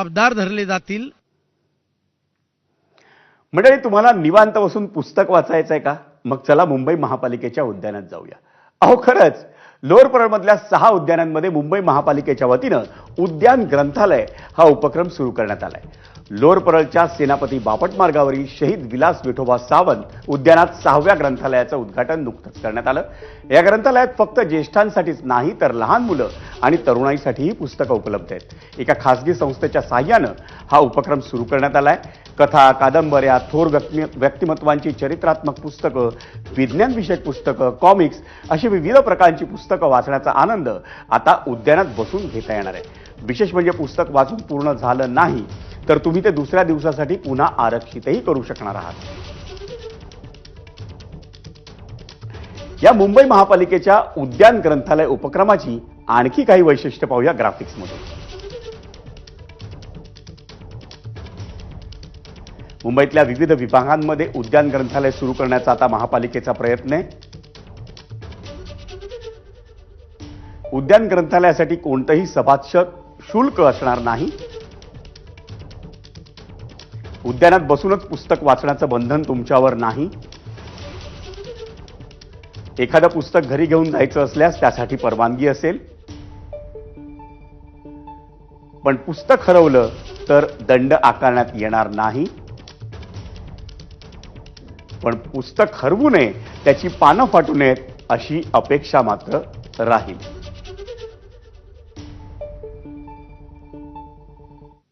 जबाबदार धरले जातील। मंडळी, तुम्हाला निवांत बसून पुस्तक वाचायचंय का? मग चला मुंबई महापालिकेच्या उद्यानात जाऊया। अहो खरंच, लोअर परळमधल्या 6 उद्यानांमध्ये मुंबई महापालिकेच्या वतीनं उद्यान ग्रंथालय हा उपक्रम सुरू करण्यात आलाय। लोअर परळच्या सेनापती बापट मार्गावरील शहीद विलास विठोबा सावंत उद्यानात 6व्या ग्रंथालयाचं उद्घाटन नुकतंच करण्यात आलं। या ग्रंथालयात फक्त ज्येष्ठांसाठीच नाही तर लहान मुलं आणि तरुणाईसाठीही पुस्तकं उपलब्ध आहेत। एका खासगी संस्थेच्या साहाय्यानं हा उपक्रम सुरू करण्यात आलाय। कथा, कादंबऱ्या, थोर व्यक्तिमत्वांची चरित्रात्मक पुस्तकं, विज्ञानविषयक पुस्तकं, कॉमिक्स अशी विविध प्रकारची पुस्तकं वाचण्याचा आनंद आता उद्यानात बसून घेता येणार आहे। विशेष म्हणजे पुस्तक वाचून पूर्ण झालं नाही तर तुम्ही ते दुसऱ्या दिवसासाठी पुन्हा आरक्षितही करू शकणार आहात। या मुंबई महापालिकेच्या उद्यान ग्रंथालय उपक्रमाची आणखी काही वैशिष्ट्य पाहूया ग्राफिक्समध्ये। मुंबईतल्या विविध विभागांमध्ये उद्यान ग्रंथालय सुरू करण्याचा आता महापालिकेचा प्रयत्न आहे। उद्यान ग्रंथालयासाठी कोणतंही सभासद शुल्क असणार नाही। उद्यानात बसूनच पुस्तक वाचण्याचं बंधन तुमच्यावर नाही। एखादं पुस्तक घरी घेऊन जायचं असल्यास त्यासाठी परवानगी असेल, पण पुस्तक हरवलं तर दंड आकारण्यात येणार नाही। पण पुस्तक हरवू नये, त्याची पानं फाटू नयेत अशी अपेक्षा मात्र राहील।